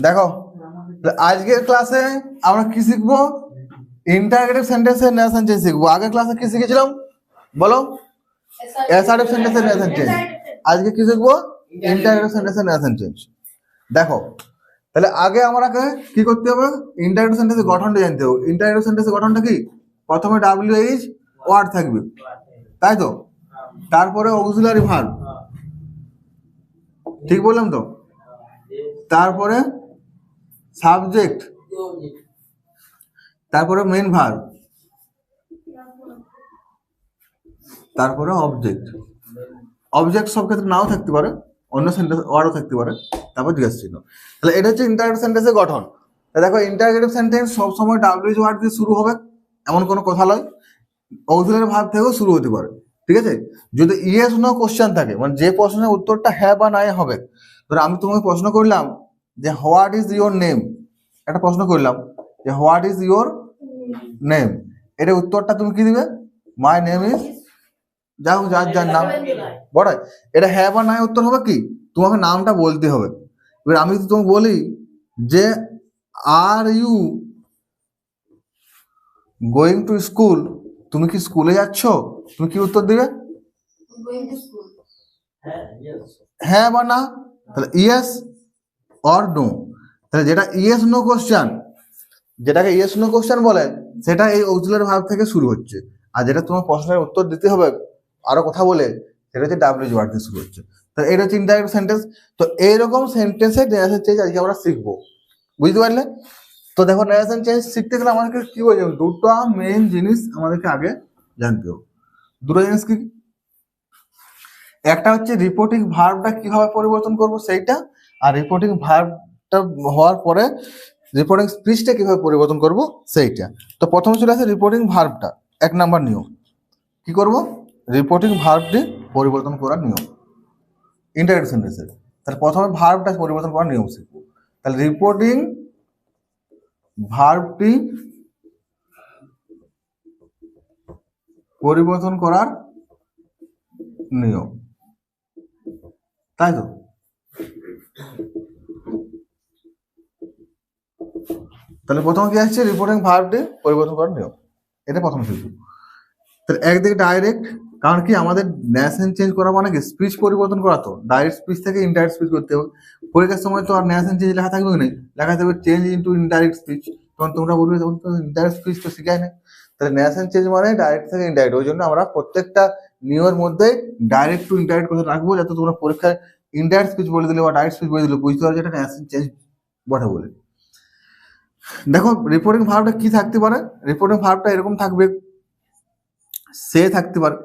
দেখো আজকের ক্লাসে আমরা কি শিখবো? ইন্টারগেটিভ সেন্টেন্সের নেশন চেঞ্জ শিখবো। আগের ক্লাসে কি শিখেছিলাম বলো? অ্যাসার্টিভ সেন্টেন্সের নেশন চেঞ্জ। আজকে কি শিখবো? ইন্টারগেটিভ সেন্টেন্সের নেশন চেঞ্জ। দেখো তাহলে আগে আমাকে কি করতে হবে? ইন্টারগেটিভ সেন্টেন্সের গঠনটা জানতে হবে। ইন্টারগেটিভ সেন্টেন্সের গঠনটা কি? প্রথমে WH ওয়ার্ড থাকবে, তাই তো? তারপরে অক্সিলারি ভার্ব, ঠিক বললাম তো? তারপরে সাবজেক্ট, তারপরে মেন ভার্ব, তারপরে অবজেক্ট। অবজেক্ট সব ক্ষেত্রে নাও থাকতে পারে, অন্য সেন্টেন্স ওয়ার্ডও থাকতে পারে, তারপর জিজ্ঞেস চিহ্ন। তাহলে এটা হচ্ছে ইন্টারগেটিভ সেন্টেন্সের গঠন। দেখো ইন্টারগেটিভ সেন্টেন্স সবসময় WH ওয়ার্ড দিয়ে শুরু হবে এমন কোনো কথা নয়, অক্সিলারি ভার্ব থেকেও শুরু হতে পারে, ঠিক আছে? যদি ইয়েস নো কোশ্চেন থাকে, মানে যে প্রশ্নের উত্তরটা হ্যাঁ বা নাই হবে। ধরো আমি তোমাকে প্রশ্ন করলাম যে হোয়াট ইজ ইউর নেম, একটা প্রশ্ন করলাম যে হোয়াট ইজ ইউর নেম, এটা উত্তরটা তুমি কি দিবে? মাই নেম ইজ, যাও যার যার নাম বড়। এটা হ্যাঁ বা নাই উত্তর হবে কি? তোমাকে নামটা বলতে হবে। এবার আমি যদি তোমাকে বলি যে are you going to school, তুমি কি স্কুলে যাচ্ছ, তুমি কি উত্তর দিবে? হ্যাঁ বা না? তাহলে ইয়েস অর নো। তাহলে যেটা ইয়েস নো কোশ্চেন, যেটাকে ইয়েস নো কোশ্চেন বলে, সেটা এই অক্সিলারি ভার্ব থেকে শুরু হচ্ছে। আর যেটা তোমার প্রশ্নের উত্তর দিতে হবে আরো কথা বলে, সেটা হচ্ছে WH ওয়ার্ড দিয়ে শুরু হচ্ছে। তো এটা হচ্ছে ইনডাইরেক্ট সেন্টেন্স। তো এইরকম সেন্টেন্সের নেশন চেঞ্জ আজকে আমরা শিখবো, বুঝতে পারলে? তো দেখো নেশন চেঞ্জ শিখতে গেলে আমাদেরকে কি বলছে? দুটো মেইন জিনিস আমাদেরকে আগে জানতে হবে। দুটো জিনিস কি? একটা হচ্ছে রিপোর্টিং ভার্বটা কিভাবে পরিবর্তন করব সেইটা, আর রিপোর্টিং ভার্বটা হওয়ার পরে রিপোর্টিং স্পিচটা কিভাবে পরিবর্তন করব সেইটা। তো প্রথমে চলে আসে রিপোর্টিং ভার্বটা, 1 নাম্বার নিয়ম। কি করব? রিপোর্টিং ভার্বটি পরিবর্তন করার নিয়ম ইন্টারগেটিভ সেন্টেন্সে। তাহলে প্রথমে ভার্বটা পরিবর্তন করার নিয়ম শিখবো। তাহলে রিপোর্টিং ভার্বটি পরিবর্তন করার নিয়ম, তাই তো? তাহলে প্রথমে কি আসছে? রিপোর্টিং ভার্বটি পরিবর্তন করার নিয়ম, এটা প্রথম শিখবো। তাহলে একদিকে ডাইরেক্ট, কারণ কি আমাদের নেশন চেঞ্জ করা মানে কি স্পিচ পরিবর্তন করা। তো ডাইরেক্ট স্পিচ থেকে ইনডাইরেক্ট স্পিচ করতে হবে। পরীক্ষার সময় তো আর নেশন চেঞ্জ লেখা থাকবে না, লেখা থাকবে চেঞ্জ ইনটু ইনডাইরেক্ট স্পিচ। তখন তোমরা বলবে তখন তো ইনডাইরেক্ট স্পিচ তো শিখায় না। তাহলে নেশন চেঞ্জ মানে ডাইরেক্ট থেকে ইনডাইরেক্ট। ওই জন্য আমরা প্রত্যেকটা নিয়মের মধ্যে ডাইরেক্ট টু ইনডাইরেক্ট কথা রাখবো, যাতে তোমরা পরীক্ষায় ইনডাইরেক্ট স্পিচ বলে দিলে বা ডাইরেক্ট স্পিচ বলে দিলে বুঝতে পারো যেটা নেশন চেঞ্জ বটে বলে। দেখো রিপোর্টিং ভার্বটা কি থাকতে পারে? রিপোর্টিং ভার্বটা এরকম থাকবে, সে থাকতে পারে,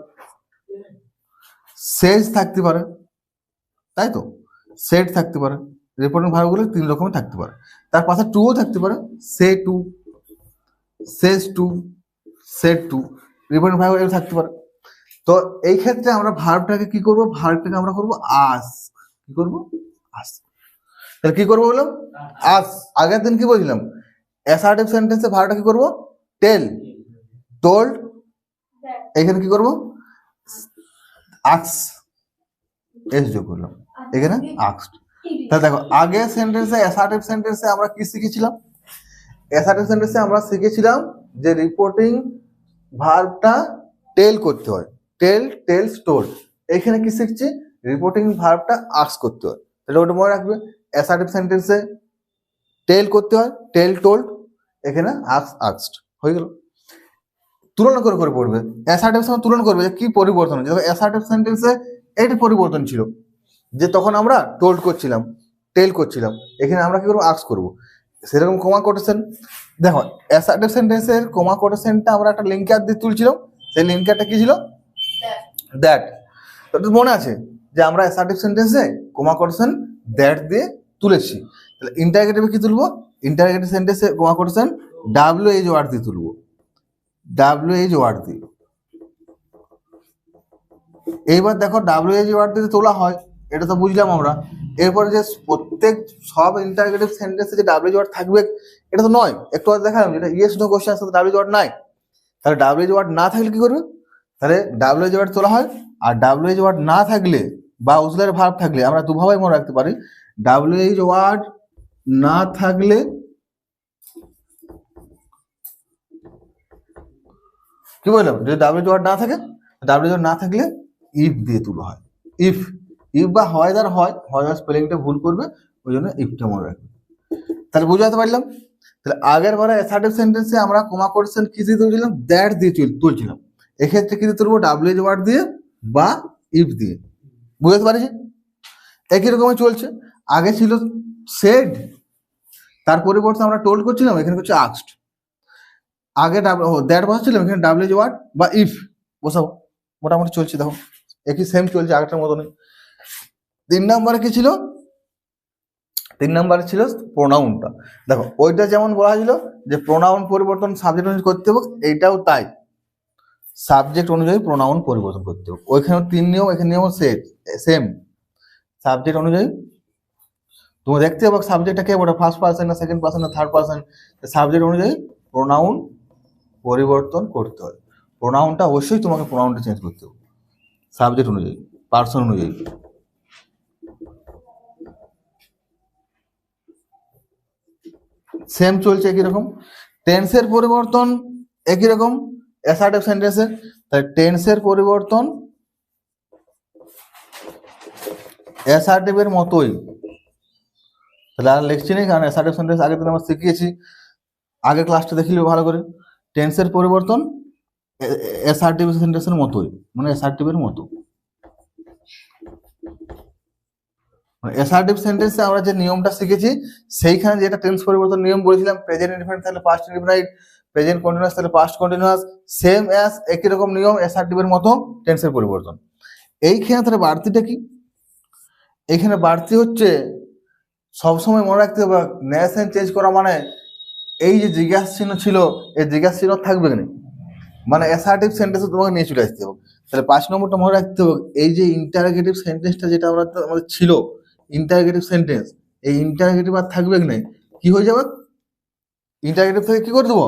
সেজ থাকতে পারে, তাই তো? সেট থাকতে পারে। রিপোর্টিং ভার্বগুলো 3 রকমের থাকতে পারে। তার পাশে টুও থাকতে পারে, say to, says to, said to, reporting verb এর থাকতে পারে। তো এই ক্ষেত্রে আমরা ভার্বটাকে কি করব? ভার্বটাকে আমরা করব আস। কি করব? আস। তাহলে কি করব বললাম? আস। আগের দিন কি বলছিলাম? অ্যাসার্টিভ সেন্টেন্সে ভার্বটা কি করব? টেল, টোল্ড। এখানে কি করব? আক্স, এস যোগ করলাম, এখানে আক্সড। তাহলে দেখো আগে সেন্টেন্সে অ্যাসার্টিভ সেন্টেন্সে আমরা কি শিখেছিলাম? অ্যাসার্টিভ সেন্টেন্সে আমরা শিখেছিলাম যে রিপোর্টিং ভার্বটা টেল করতে হয়, টেল, টেলস, টোল্ড। এখানে কি শিখছি? রিপোর্টিং ভার্বটা আক্স করতে হয়। তাহলে ওটা মনে রাখবে, অ্যাসার্টিভ সেন্টেন্সে টেল করতে হয়, টেল, টোল্ড, এখানে আক্স, আক্সড হয়ে গেল। তুলনা করে করে পড়বে, অ্যাসার্টিভ সঙ্গে তুলনা করবে যে কি পরিবর্তন হচ্ছে। দেখো অ্যাসার্টিভ সেন্টেন্সে এইটা পরিবর্তন ছিল যে তখন আমরা টোল্ড করছিলাম, টেল করছিলাম, এখানে আমরা কি করবো? আক্স করবো। সেরকম কমা কোটেশন, দেখো অ্যাসার্টিভ সেন্টেন্সের কমা কোটেশনটা আমরা একটা লিঙ্কার দিয়ে তুলছিলাম, সেই লিঙ্কারটা কি ছিল? দ্যাট। তো মনে আছে যে আমরা অ্যাসার্টিভ সেন্টেন্সে কমা কোটেশন দ্যাট দিয়ে তুলেছি। তাহলে ইন্টারগেটিভে কি তুলবো? ইন্টারগেটিভ সেন্টেন্সে কমা কোটেশন WH ওয়ার্ড দিয়ে তুলবো, WH ওয়ার্ড দিয়ে। এইবার দেখো WH ওয়ার্ড দিয়ে তোলা হয়, এটা তো বুঝলাম আমরা। এরপরে যে প্রত্যেক সব ইন্টারগেটিভ সেন্টেন্সে যে WH ওয়ার্ড থাকবে এটা তো নয়। একটু আগে দেখালাম যেটা ইয়েস নো কোশ্চেন সাথে WH ওয়ার্ড নাই। তাহলে WH ওয়ার্ড না থাকলে কি করবে? তাহলে WH ওয়ার্ড তোলা হয়। আর WH ওয়ার্ড না থাকলে বা অক্সিলারি ভার্ব থাকলে আমরা দুভাবে মনে রাখতে পারি। WH ওয়ার্ড না থাকলে কি বললাম, যদি ডাব্লিউ ওয়ার্ড না থাকে, ডাব্লিউ ওয়ার্ড না থাকলে ইফ দিয়ে তুলো হয়। ইফ ইফ বা হয়দার হয়, হয়দার স্পেলিংটা ভুল করবে, ওই জন্য ইফটা মনে রাখবে। তাহলে বুঝাতে পারলাম। তাহলে আগের বারে অ্যাসার্টিভ সেন্টেন্সে আমরা কমা কোটেশন কি দিয়ে তুলছিলাম, দ্যাট দিয়ে তুলছিলাম। এক্ষেত্রে কি দিয়ে তুলবো, ডাব্লিউ ওয়ার্ড দিয়ে বা ইফ দিয়ে। বুঝতে পারছি? একই রকমই চলছে। আগে ছিল সেড, তার পরিবর্তে আমরা টোল্ড করছিলাম, এখানে হচ্ছে আস্কড। আগে দ্যাট বসাচ্ছিলাম, এখানে ডাব্লিউ ওয়ার্ড বা ইফ বসাবো। মোটামুটি চলছে, দেখো একই সেম চলছে, আগেরটার মতনই। 3 নম্বরে কি ছিল, 3 নম্বরে ছিল প্রোনাউনটা। দেখো ওইটা যেমন বলা হয়েছিল যে প্রোনাউন পরিবর্তন সাবজেক্ট অনুযায়ী করতে হবে, এইটাও তাই, সাবজেক্ট অনুযায়ী প্রোনাউন পরিবর্তন করতে হবে। ওইখানেও 3 নিয়ম, এখানে নিয়ম সেম, সাবজেক্ট অনুযায়ী। তুমি দেখতে হবে সাবজেক্টটা কে বলে, ফার্স্ট পার্সন না সেকেন্ড পার্সন না থার্ড পার্সন, সাবজেক্ট অনুযায়ী প্রোনাউন পরিবর্তন করতে হয়। প্রোনাউনটা অবশ্যই তোমাকে প্রোনাউনটা চেঞ্জ করতে হবে সাবজেক্ট অনুযায়ী, পার্সন অনুযায়ী। সেম চলছে একই রকম। টেন্সের পরিবর্তন একই রকম অ্যাসার্টিভ সেন্টেন্সের। তাই টেন্সের পরিবর্তন অ্যাসার্টিভের মতোই। তাহলে আর লিখছি না, কারণ অ্যাসার্টিভ সেন্টেন্স আগের দিন আমরা শিখিয়েছি, আগের ক্লাসটা দেখিলে ভালো করে। টেন্সের পরিবর্তন অ্যাসার্টিভ সেন্টেন্সের মতোই, মানে অ্যাসার্টিভের মতো। অ্যাসার্টিভ সেন্টেন্সে আমরা যে নিয়মটা শিখেছি, সেইখানে যেটা টেন্স পরিবর্তন নিয়ম বলেছিলাম, প্রেজেন্ট ইনডিফিনিট থাকলে পাস্ট ইনডিফিনিট, প্রেজেন্ট কন্টিনিউয়াস থাকলে পাস্ট কন্টিনিউয়াস, সেম অ্যাজ একই রকম নিয়ম অ্যাসার্টিভের মতো টেন্সের পরিবর্তন। এইখানে তাহলে বাড়তিটা কি, এইখানে বাড়তি হচ্ছে সবসময় মনে রাখতে হবে, নেশন চেঞ্জ করা মানে এই যে জিজ্ঞাসা চিহ্ন ছিল, এই জিজ্ঞাসা চিহ্ন থাকবে না, মানে অ্যাসার্টিভ সেন্টেন্সে তোমাকে নিয়ে চলে আসতে হবে। তাহলে 5 নম্বরটা মনে রাখতে হবে, এই যে ইন্টারোগেটিভ সেন্টেন্সটা যেটা আমাদের ছিল ইন্টারোগেটিভ সেন্টেন্স, এই ইন্টারোগেটিভ আর থাকবে না, কি হয়ে যাবে, ইন্টারোগেটিভ থেকে কি করে দেবো,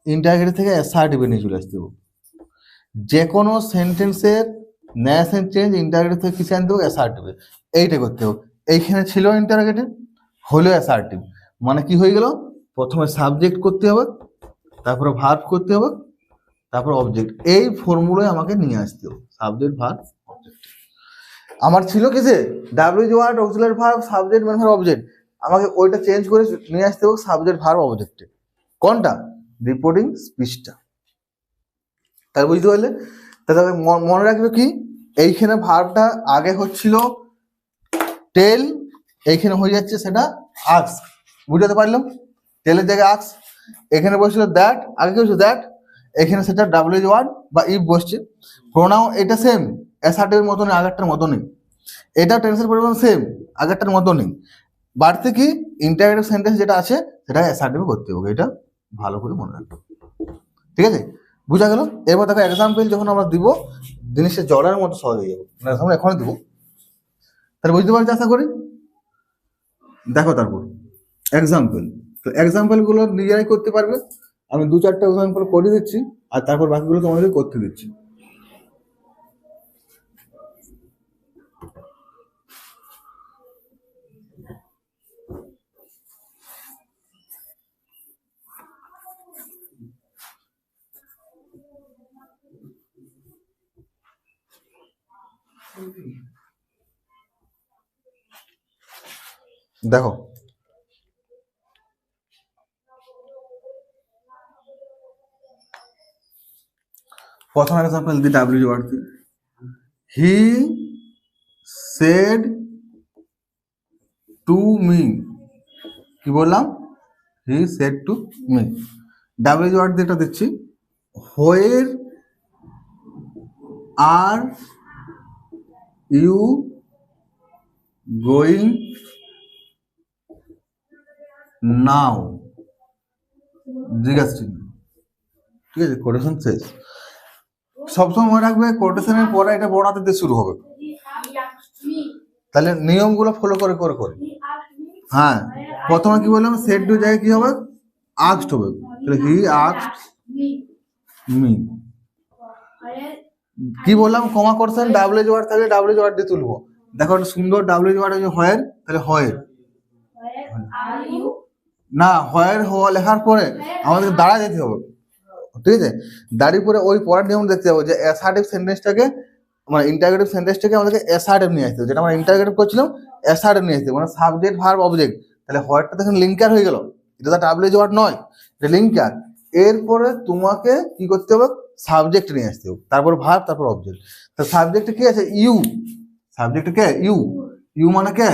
ইন্টারোগেটিভ থেকে অ্যাসার্টিভে নিয়ে চলে আসতে হবে। যে কোনো সেন্টেন্সের নেশন চেঞ্জ ইন্টারোগেটিভ থেকে কিছু আনতে হবে অ্যাসার্টিভে, এইটা করতে হবে। এইখানে ছিল ইন্টারোগেটিভ, হলো অ্যাসার্টিভ, মানে কি হয়ে গেল, প্রথমে সাবজেক্ট করতে হবে, তারপরে ভার্ব করতে হবে, তারপর অবজেক্ট। এই ফর্মুলায় আমাকে নিয়ে আসতে হবে, সাবজেক্ট ভার্ব অবজেক্ট। আমার ছিল কিসে, W word auxiliary verb subject main verb object, আমাকে ওইটা চেঞ্জ করে নিয়ে আসতে হবে সাবজেক্ট ভার্ব অবজেক্টে। কোনটা, রিপোর্টিং স্পিচটা। তাহলে বুঝতে পারলে। তাহলে মনে রাখবে কি, এইখানে ভার্বটা আগে হচ্ছিল টেল, এইখানে হয়ে যাচ্ছে সেটা আক্স। বুঝতে পারলাম, টেলের জায়গায় আক্স, এখানে বসছিল দ্যাট, আগে কি হচ্ছে দ্যাট, এখানে সেটা ডাব্লিউ ওয়ার্ড বা ইফ বসছে। প্রোনাউন এটা সেম, অ্যাসার্টিভের মতো নেই, আগেরটার মতো নেই। এটা টেন্সের পরিমাণ সেম, আগেরটার মতো নেই। বাড়তে কি, ইন্টারোগেটিভ সেন্টেন্স যেটা আছে সেটা অ্যাসার্টিভে করতে হবে, এটা ভালো করে মনে রাখবে। ঠিক আছে, বুঝা গেল। এবার দেখো এক্সাম্পল যখন আমরা দিব, জিনিসটা জলের মতো সহজ হয়ে যাবে, না আমরা এখনই দিব। তাহলে বুঝতে পারছি আশা করি। দেখো তারপর এক্সাম্পল, তো এক্সাম্পলগুলো নিজেরাই করতে পারবে। আমি 2-4টা এক্সাম্পল করে দিচ্ছি, আর তারপর বাকিগুলো তোমাদের করতে দিচ্ছি। দেখো প্রথম example the W word, he said to me, কি বললাম, he said to me. W word যেটা দিচ্ছি, হোয়ার আর ইউ গোয়িং নাও, জিজ্ঞাসা চিহ্ন। ঠিক আছে, কোটেশন শেষ। সবসময় মনে রাখবে কোটেশনের পরে এটা বড় হাতে দিয়ে শুরু হবে। তাহলে নিয়মগুলো ফলো করে করে করে। হ্যাঁ, প্রথমে কি বললাম, সেড টু জায়গায় কি হবে, আস্কড হবে। তাহলে হি আস্কড মি। কি বললাম, কমা করছেন, ডাব্লিউ ওয়ার্ড থাকলে ডাব্লিউ ওয়ার্ড দিয়ে তুলবো। দেখো সুন্দর ডাব্লিউ ওয়ার্ড হচ্ছে হোয়ার, তাহলে হোয়ার, না, হোয়ার হওয়া লেখার পরে আমাদের দাঁড়া যেতে হবে, ঠিক আছে? দাঁড়িয়ে পরে ওই পরের নিয়ম দেখতে হবে যে অ্যাসার্টিভ সেন্টেন্সটাকে মানে ইন্টারোগেটিভ সেন্টেন্সটাকে আমাদেরকে অ্যাসার্টিভ নিয়ে আসতে হবে, যেটা আমরা ইন্টারোগেটিভ করছিলাম অ্যাসার্টিভ নিয়ে আসতে হবে, মানে সাবজেক্ট ভার্ব অবজেক্ট। তাহলে হোয়াটটা দেখেন লিঙ্কার হয়ে গেল, এটা তো ডাব্লিউ ওয়ার্ড নয়, এটা লিঙ্কার। এরপরে তোমাকে কি করতে হবে, সাবজেক্ট নিয়ে আসতে হবে, তারপর ভার্ব, তারপর অবজেক্ট। তা সাবজেক্টে কি আছে, ইউ। সাবজেক্ট কে ইউ, ইউ মানে কে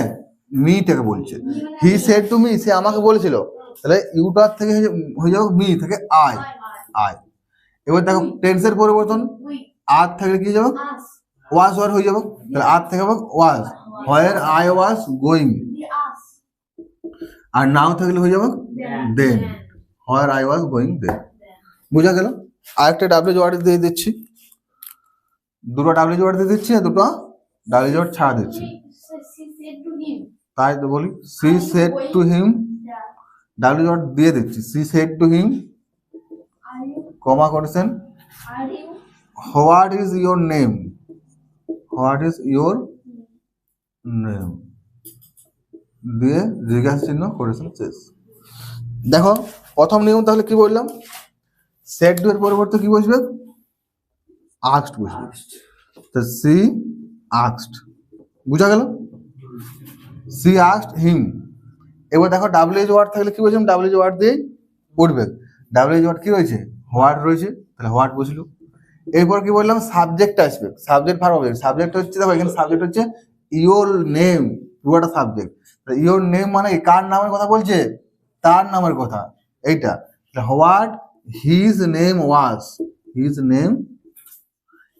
মিটাকে বলছে। হি সেড টু মি, সে আমাকে বলেছিল, তাহলে ইউটার থেকে হয়ে যাবে মি থেকে আই, আই। এবার দেখো টেন্সের পরিবর্তন, আর থেকে কি যাবে ওয়াজ ওয়ার হয়ে যাবে, তাহলে আর থেকে হবে ওয়াজ, হোয়ার আই ওয়াজ গোয়িং। আর নাও থাকলে হয়ে যাবে দেন, where I was going then. বুঝা গেল? আরেকটা ডাব্লিউ ওয়ার্ড দিয়ে দিচ্ছি, দুটো ডাব্লিউ ওয়ার্ড দিয়ে দিচ্ছি আর দুটো ডাব্লিউ ওয়ার্ড ছাড়া দিচ্ছি, তাই তো বলি। She said to him, W word দিয়ে দিচ্ছি, she said to him, comma করেছেন, what is your name, what is your name দিয়ে জিজ্ঞাসা চিহ্ন করেছেন শেষ। দেখো প্রথম নিয়ম তাহলে কি বললাম, সেড টু এর পরিবর্তে কি বসবে, আস্কড বসবে, তো সি আস্কড। বুঝা গেল? সি আস্কড হিম। এবার দেখো ডাব্লিউ ওয়ার্ড থাকলে কি বলছিলাম, ডাব্লিউ ওয়ার্ড দিয়ে উঠবে, ডাব্লিউ ওয়ার্ড কি রয়েছে, হোয়াট রয়েছে, তাহলে হোয়াট বসলো। এরপর কি বললাম, সাবজেক্ট আসবে, সাবজেক্ট ভার্ব অবজেক্ট। সাবজেক্ট হচ্ছে দেখো এখানে সাবজেক্ট হচ্ছে ইওর নেম, পুরোটা সাবজেক্ট। ইওর নেম মানে কার নামের কথা বলছে, তার নামের কথা, এইটা। What his name was, his name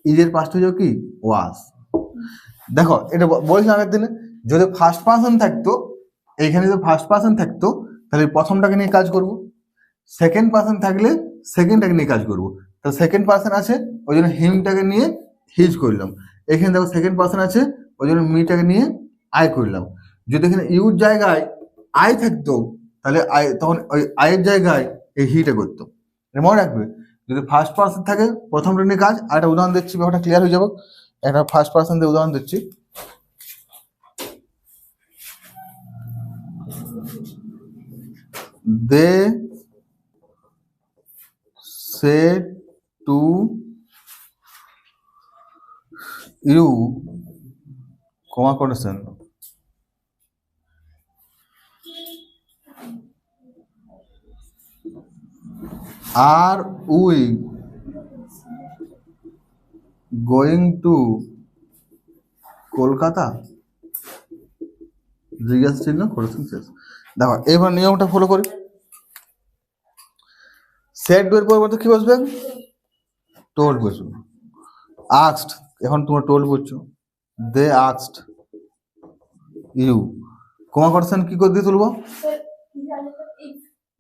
ইজের পাস্ট হয়ে যাবে কি ওয়াজ। দেখো এটা বলছিলাম আগের দিনে, যদি ফার্স্ট পার্সন থাকতো, এইখানে যদি ফার্স্ট পার্সন থাকতো তাহলে প্রথমটাকে নিয়ে কাজ করব, সেকেন্ড পার্সন থাকলে সেকেন্ডটাকে নিয়ে কাজ করব। তো সেকেন্ড পার্সন আছে ওই জন্য হিমটাকে নিয়ে হিজ করলাম, এখানে দেখো সেকেন্ড পার্সন আছে ওই জন্য মিটাকে নিয়ে আই করলাম। যদি এখানে ইউর জায়গায় আই থাকতো তাহলে আই, তখন ওই আয়ের জায়গায় এই হিটা করতো। মনে রাখবে, যদি ফার্স্ট পার্সন থাকে প্রথমটা নিয়ে কাজ। আর একটা উদাহরণ দিচ্ছি, ব্যাপারটা ক্লিয়ার হয়ে যাবে। একটা ফার্স্ট পার্সন দিয়ে উদাহরণ দিচ্ছি, they said to you, comma condition, are we going to Kolkata, জিজ্ঞাসা চিহ্ন করেছেন শেষ। দেখো এবার নিয়মটা ফলো করি, সেড এর পরিবর্তে কি বসবে, টোল্ড বসবে। আস্কড, এখন তোমরা টোল্ড বলছো, দে আস্কড ইউ, কমা করছেন কি করে দিয়ে তুলবো,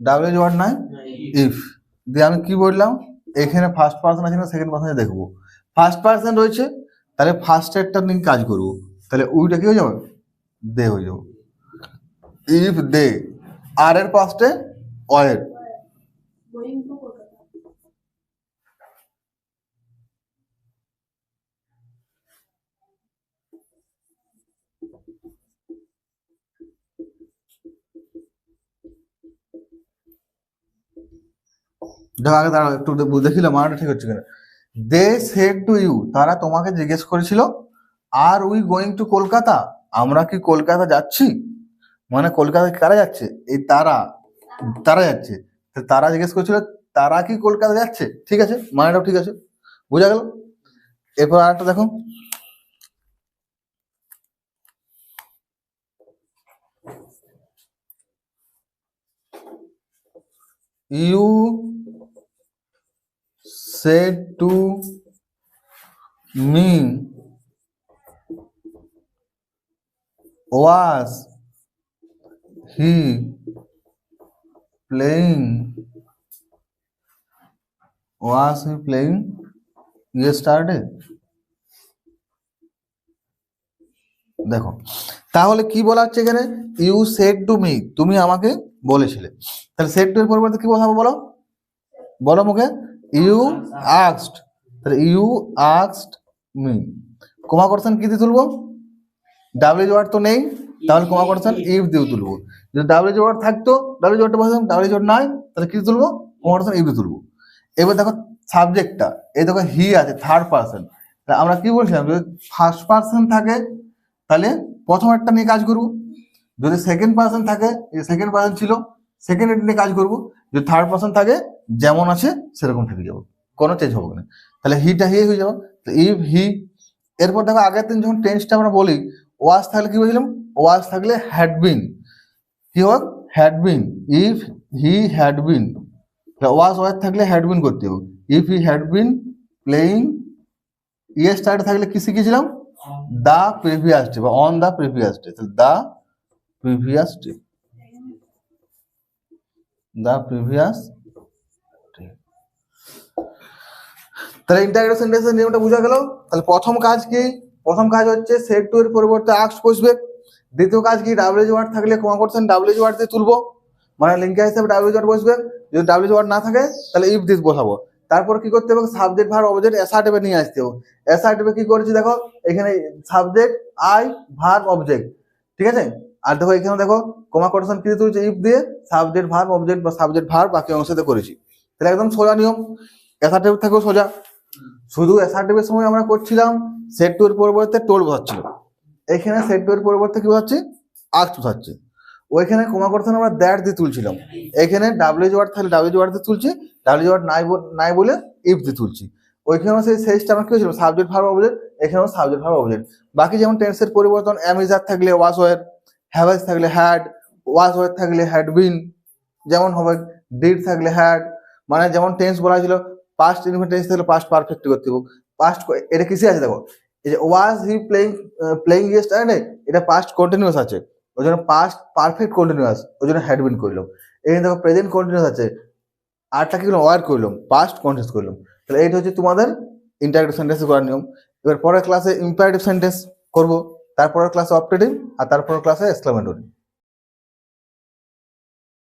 ডাব্লিউ ওয়ার্ড নাই, ইফ দিয়ে আমি কি বললাম, এখানে ফার্স্ট পার্সন আছে না সেকেন্ড পার্সনে দেখবো, ফার্স্ট পার্সন রয়েছে তাহলে ফার্স্ট এরটা নিয়ে কাজ করবো, তাহলে উইটা কি হয়ে যাবে, দে হয়ে যাবে। ইফ দে, আর এর পাস্টে ওয়ের, দেখো আগে দাঁড়াও একটু দেখিলাম মানাটা ঠিক হচ্ছে কিনা। দে সেড টু ইউ, তারা তোমাকে জিজ্ঞেস করেছিল, আর উই গোয়িং টু কলকাতা, আমরা কি কলকাতা যাচ্ছি, মানে কলকাতা কারা যাচ্ছে, এই তারা, তারা যাচ্ছে। তারা জিজ্ঞেস করছিল তারা কি কলকাতা যাচ্ছে, ঠিক আছে, মানেটাও ঠিক আছে, বোঝা গেল। এরপর আরেকটা দেখো, you said to me, was he playing, was he playing yesterday। দেখো তাহলে কি বলা হচ্ছে এখানে, ইউ সেড টু মি, তুমি আমাকে বলেছিলে, তাহলে সেড টু এর পরিবর্তে কি বলবো, বলো বলো মুখে, ইউ আস্কড, তাহলে ইউ আস্কড মি, কমা করছেন কি দিয়ে তুলবো, ডাব্লিউ ওয়ার্ড তো নেই তাহলে কমা করছেন ইফ দিয়ে তুলবো। যদি ডাব্লিউ ওয়ার্ড থাকতো ডাব্লিউ ওয়ার্ডটা বসাতাম, ডাব্লিউ ওয়ার্ড নাই তাহলে কি তুলবো, কমা করছেন ইফ দিয়ে তুলবো। এবার দেখো সাবজেক্টটা, এই দেখো হি আছে থার্ড পার্সন, আমরা কি বলছিলাম যদি ফার্স্ট পার্সন থাকে তাহলে প্রথম একটা নিয়ে কাজ করবো, যদি সেকেন্ড পার্সন থাকে এই সেকেন্ড পার্সন ছিল সেকেন্ড এটা নিয়ে কাজ করবো, যদি থার্ড পার্সন থাকে যেমন আছে সেরকম থেকে যাবো, কোনো চেঞ্জ হবে না। তাহলে হিটা হি হয়ে যাবো, ইফ হি। এরপর দেখো আগের দিন যখন টেন্সটা আমরা বলি ওয়াজ থাকলে কি বলছিলাম, ওয়াজ থাকলে হ্যাড বিন কি হোক, had been. If he had been, was was থাকলে হ্যাড বিন করতে হবে। If he had been playing, ইয়ে স্টার্ট থাকলে কি শিখেছিলাম, দা প্রিভিয়াস ডে বা অন দা প্রিভিয়াস ডে, তাহলে the previous day, the previous day. তাহলে ইন্টারগ্রেটিভ সেন্টেন্সের নিয়মটা বোঝা গেল। তাহলে প্রথম কাজ কি, প্রথম কাজ হচ্ছে সেট টু এর পরিবর্তে আস্কড বসবে। দ্বিতীয় কাজ কি, ডাব্লিউ ওয়ার্ড থাকলে কমা করছেন ডাব্লিউ ওয়ার্ড দিয়ে তুলবো, মানে লিঙ্কের হিসাবে ডাব্লিউ ওয়ার্ড বসবে। যদি ডাব্লিউ ওয়ার্ড না থাকে তাহলে ইফ দিস বসাবো। তারপর কি করতে হবে, সাবজেক্ট ভার্ব অবজেক্ট অ্যাসার্টিভে নিয়ে আসতে হবে। অ্যাসার্টিভে কি করেছি দেখো, এখানে সাবজেক্ট আই ভার্ব অবজেক্ট, ঠিক আছে। আর দেখো এখানে দেখো কমা করছেন কি তুলছে ইফ দিয়ে, সাবজেক্ট ভার্ব অবজেক্ট বা সাবজেক্ট ভার্ব বাকি অংশতে করেছি। তাহলে একদম সোজা নিয়ম, অ্যাসার্টিভ থেকেও সোজা। শুধু অ্যাসার্টিভের সময় আমরা করছিলাম সেট টু এর পরিবর্তে টোল বোঝাচ্ছিল, এখানে সেট টু এর পরিবর্তে কি বোঝাচ্ছে, আস্ক বোঝাচ্ছে। ওইখানে কমা করতে আমরা দ্যাট দিয়ে তুলছিলাম, এখানে ডাব্লিউ ওয়ার্ড থাকলে ডাব্লিউ ওয়ার্ড দিয়ে তুলছি, ডাব্লিউ ওয়ার্ড নাই বলে ইফ দিয়ে তুলছি। ওইখানেও সেই শেষটা আমরা কি হয়েছিল সাবজেক্ট ভার্ব অবজেক্ট, এখানেও সাবজেক্ট ভার্ব অবজেক্ট। বাকি যেমন টেন্সের পরিবর্তন অ্যামিজার থাকলে ওয়াজ ওয়ার, হ্যাভাজ থাকলে হ্যাড, ওয়াজ ওয়ার থাকলে হ্যাড বিন যেমন হবে, ডিড থাকলে হ্যাড, মানে যেমন টেন্স বলা ছিল পাস্ট ইনফিনিট টেন্স থাকলে পাস্ট পারফেক্ট করতে হবে। পাস্ট এটা কিসে আছে দেখো, এই যে ওয়াজ হি প্লেইং ইয়েস্টারডে এটা পাস্ট কন্টিনিউয়াস আছে, ওই জন্য পাস্ট পারফেক্ট কন্টিনিউয়াস, ওই জন্য হ্যাড বিন করলাম। এখানে দেখো প্রেজেন্ট কন্টিনিউয়াস আছে, আরটা কি করলাম ওয়ার করলাম, পাস্ট কন্টিনিউয়াস করলাম। তাহলে এইটা হচ্ছে তোমাদের ইন্টারগ্রেটিভ সেন্টেন্স করার নিয়ম। এবার পরের ক্লাসে ইম্পারেটিভ সেন্টেন্স করবো, তারপরের ক্লাসে অপটেটিভ, আর তারপরের ক্লাসে এক্সক্লামেটরি।